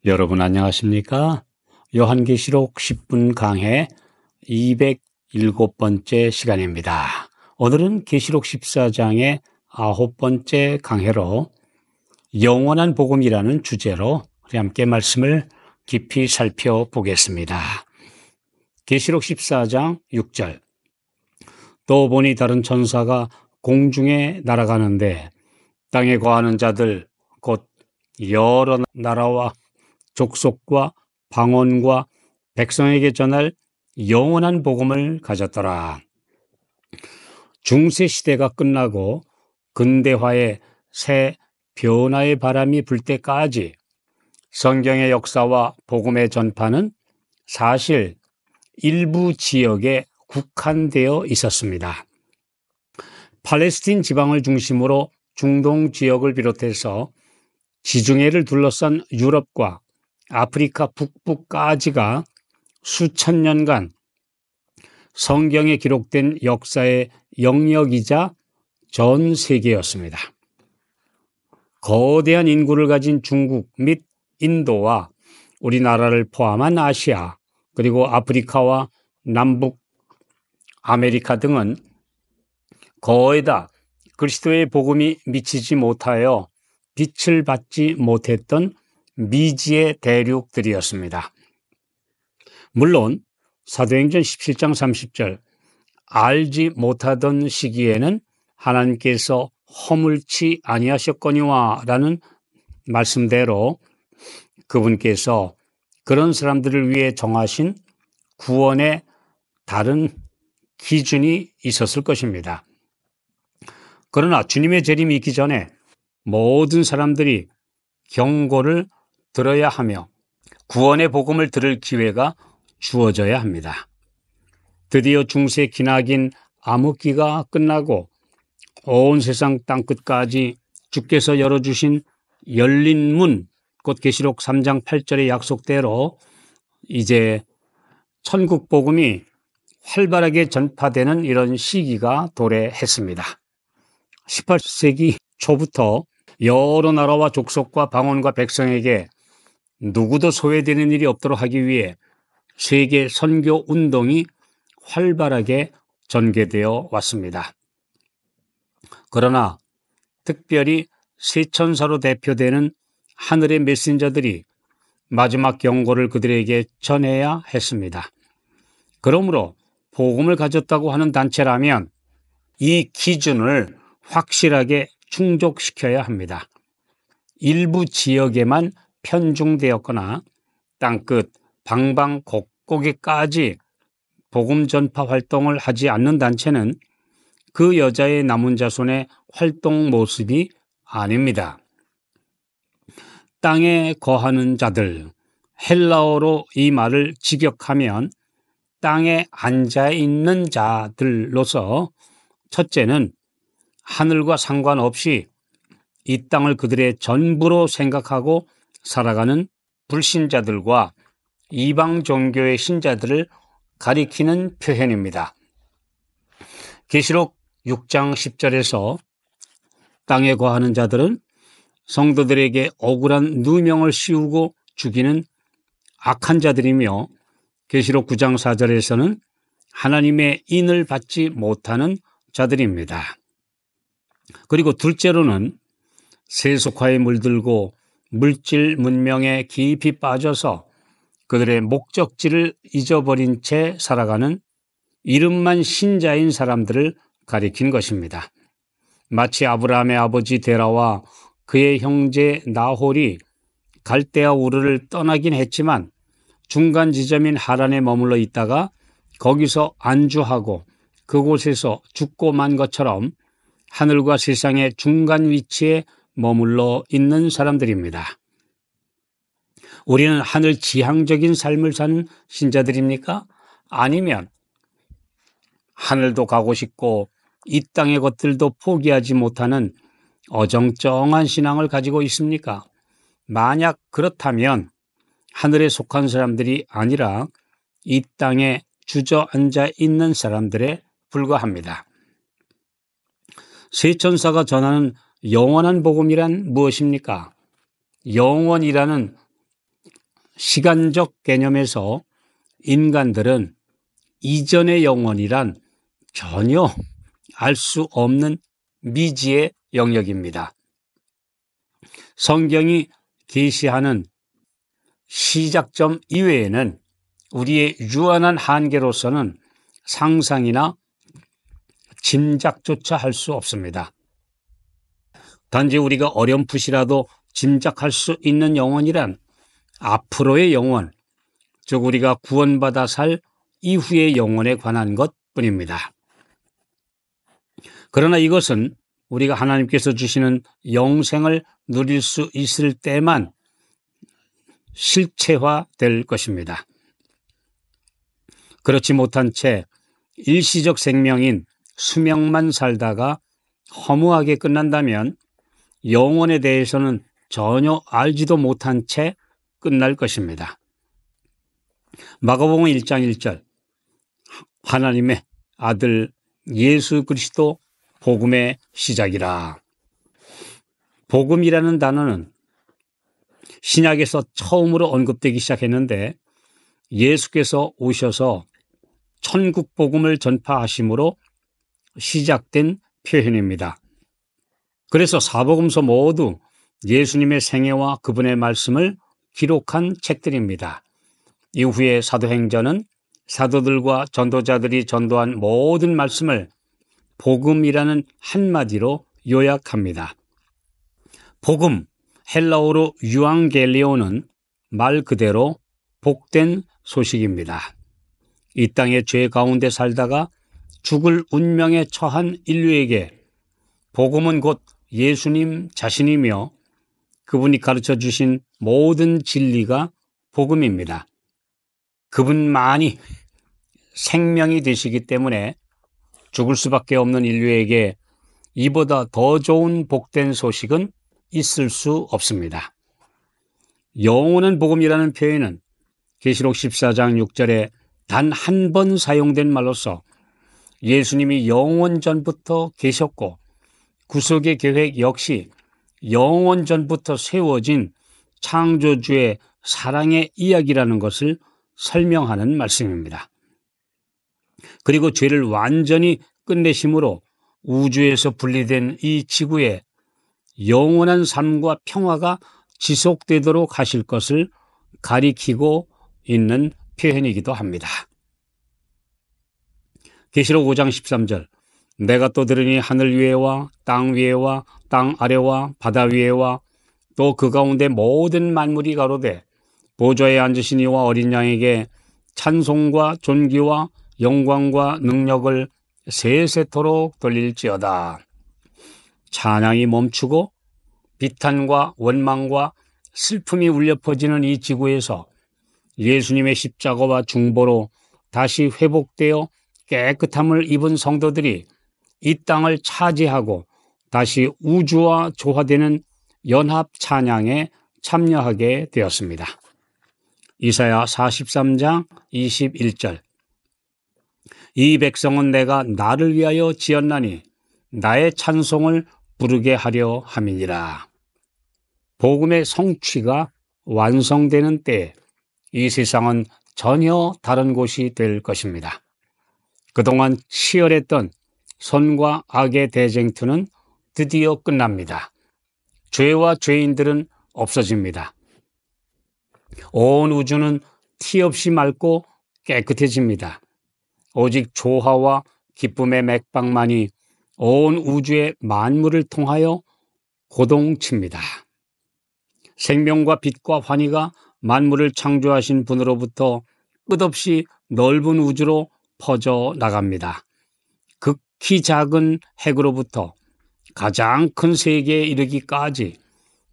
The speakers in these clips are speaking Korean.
여러분 안녕하십니까? 요한계시록 10분 강해 207번째 시간입니다. 오늘은 계시록 14장의 9번째 강해로 영원한 복음이라는 주제로 우리 함께 말씀을 깊이 살펴보겠습니다. 계시록 14장 6절. 또 보니 다른 천사가 공중에 날아가는데 땅에 거하는 자들 곧 여러 나라와 족속과 방언과 백성에게 전할 영원한 복음을 가졌더라. 중세 시대가 끝나고 근대화의 새 변화의 바람이 불 때까지 성경의 역사와 복음의 전파는 사실 일부 지역에 국한되어 있었습니다. 팔레스틴 지방을 중심으로 중동 지역을 비롯해서 지중해를 둘러싼 유럽과 아프리카 북부까지가 수천 년간 성경에 기록된 역사의 영역이자 전 세계였습니다. 거대한 인구를 가진 중국 및 인도와 우리나라를 포함한 아시아 그리고 아프리카와 남북 아메리카 등은 거의 다 그리스도의 복음이 미치지 못하여 빛을 받지 못했던 미지의 대륙들이었습니다. 물론 사도행전 17장 30절 알지 못하던 시기에는 하나님께서 허물치 아니하셨거니와 라는 말씀대로 그분께서 그런 사람들을 위해 정하신 구원의 다른 기준이 있었을 것입니다. 그러나 주님의 재림이 있기 전에 모든 사람들이 경고를 들어야 하며 구원의 복음을 들을 기회가 주어져야 합니다. 드디어 중세 기나긴 암흑기가 끝나고 온 세상 땅끝까지 주께서 열어주신 열린 문, 곧 계시록 3장 8절의 약속대로 이제 천국 복음이 활발하게 전파되는 이런 시기가 도래했습니다. 18세기 초부터 여러 나라와 족속과 방언과 백성에게 누구도 소외되는 일이 없도록 하기 위해 세계 선교 운동이 활발하게 전개되어 왔습니다. 그러나 특별히 세 천사로 대표되는 하늘의 메신저들이 마지막 경고를 그들에게 전해야 했습니다. 그러므로 복음을 가졌다고 하는 단체라면 이 기준을 확실하게 충족시켜야 합니다. 일부 지역에만 편중되었거나 땅끝 방방곡곡에까지 복음 전파 활동을 하지 않는 단체는 그 여자의 남은 자손의 활동 모습이 아닙니다. 땅에 거하는 자들, 헬라어로 이 말을 직역하면 땅에 앉아 있는 자들로서 첫째는 하늘과 상관없이 이 땅을 그들의 전부로 생각하고 살아가는 불신자들과 이방 종교의 신자들을 가리키는 표현입니다. 계시록 6장 10절에서 땅에 거하는 자들은 성도들에게 억울한 누명을 씌우고 죽이는 악한 자들이며 계시록 9장 4절에서는 하나님의 인을 받지 못하는 자들입니다. 그리고 둘째로는 세속화에 물들고 물질 문명에 깊이 빠져서 그들의 목적지를 잊어버린 채 살아가는 이름만 신자인 사람들을 가리킨 것입니다. 마치 아브라함의 아버지 데라와 그의 형제 나홀이 갈대아 우르를 떠나긴 했지만 중간 지점인 하란에 머물러 있다가 거기서 안주하고 그곳에서 죽고 만 것처럼 하늘과 세상의 중간 위치에 머물러 있는 사람들입니다. 우리는 하늘 지향적인 삶을 사는 신자들입니까? 아니면 하늘도 가고 싶고 이 땅의 것들도 포기하지 못하는 어정쩡한 신앙을 가지고 있습니까? 만약 그렇다면 하늘에 속한 사람들이 아니라 이 땅에 주저앉아 있는 사람들에 불과합니다. 세 천사가 전하는 영원한 복음이란 무엇입니까? 영원이라는 시간적 개념에서 인간들은 이전의 영혼이란 전혀 알 수 없는 미지의 영역입니다. 성경이 계시하는 시작점 이외에는 우리의 유한한 한계로서는 상상이나 짐작조차 할 수 없습니다. 단지 우리가 어렴풋이라도 짐작할 수 있는 영혼이란 앞으로의 영혼, 즉 우리가 구원받아 살 이후의 영혼에 관한 것뿐입니다. 그러나 이것은 우리가 하나님께서 주시는 영생을 누릴 수 있을 때만 실체화될 것입니다. 그렇지 못한 채 일시적 생명인 수명만 살다가 허무하게 끝난다면 영혼에 대해서는 전혀 알지도 못한 채 끝날 것입니다. 마가복음 1장 1절 하나님의 아들 예수 그리스도 복음의 시작이라. 복음이라는 단어는 신약에서 처음으로 언급되기 시작했는데 예수께서 오셔서 천국 복음을 전파하심으로 시작된 표현입니다. 그래서 사복음서 모두 예수님의 생애와 그분의 말씀을 기록한 책들입니다. 이후에 사도행전은 사도들과 전도자들이 전도한 모든 말씀을 복음이라는 한마디로 요약합니다. 복음, 헬라어로 유앙겔리오는 말 그대로 복된 소식입니다. 이 땅의 죄 가운데 살다가 죽을 운명에 처한 인류에게 복음은 곧 예수님 자신이며 그분이 가르쳐 주신 모든 진리가 복음입니다. 그분만이 생명이 되시기 때문에 죽을 수밖에 없는 인류에게 이보다 더 좋은 복된 소식은 있을 수 없습니다. 영원한 복음이라는 표현은 계시록 14장 6절에 단 한 번 사용된 말로서 예수님이 영원 전부터 계셨고 구속의 계획 역시 영원 전부터 세워진 창조주의 사랑의 이야기라는 것을 설명하는 말씀입니다. 그리고 죄를 완전히 끝내심으로 우주에서 분리된 이 지구에 영원한 삶과 평화가 지속되도록 하실 것을 가리키고 있는 표현이기도 합니다. 계시록 5장 13절 내가 또 들으니 하늘 위에와 땅 위에와 땅 아래와 바다 위에와 또 그 가운데 모든 만물이 가로되 보좌에 앉으신 이와 어린 양에게 찬송과 존귀와 영광과 능력을 세세토록 돌릴지어다. 찬양이 멈추고 비탄과 원망과 슬픔이 울려 퍼지는 이 지구에서 예수님의 십자가와 중보로 다시 회복되어 깨끗함을 입은 성도들이 이 땅을 차지하고 다시 우주와 조화되는 연합 찬양에 참여하게 되었습니다. 이사야 43장 21절 이 백성은 내가 나를 위하여 지었나니 나의 찬송을 부르게 하려 함이니라. 복음의 성취가 완성되는 때에 이 세상은 전혀 다른 곳이 될 것입니다. 그동안 치열했던 선과 악의 대쟁투는 드디어 끝납니다. 죄와 죄인들은 없어집니다. 온 우주는 티 없이 맑고 깨끗해집니다. 오직 조화와 기쁨의 맥박만이 온 우주의 만물을 통하여 고동칩니다. 생명과 빛과 환희가 만물을 창조하신 분으로부터 끝없이 넓은 우주로 퍼져 나갑니다. 극히 작은 핵으로부터 가장 큰 세계에 이르기까지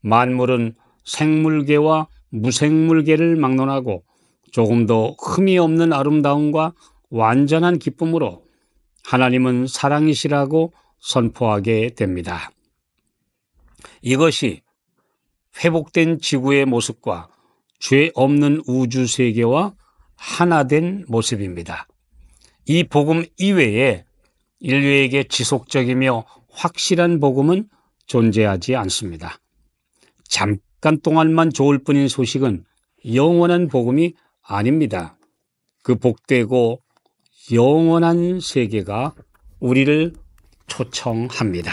만물은 생물계와 무생물계를 막론하고 조금도 흠이 없는 아름다움과 완전한 기쁨으로 하나님은 사랑이시라고 선포하게 됩니다. 이것이 회복된 지구의 모습과 죄 없는 우주 세계와 하나된 모습입니다. 이 복음 이외에 인류에게 지속적이며 확실한 복음은 존재하지 않습니다. 잠깐 동안만 좋을 뿐인 소식은 영원한 복음이 아닙니다. 그 복되고 영원한 세계가 우리를 초청합니다.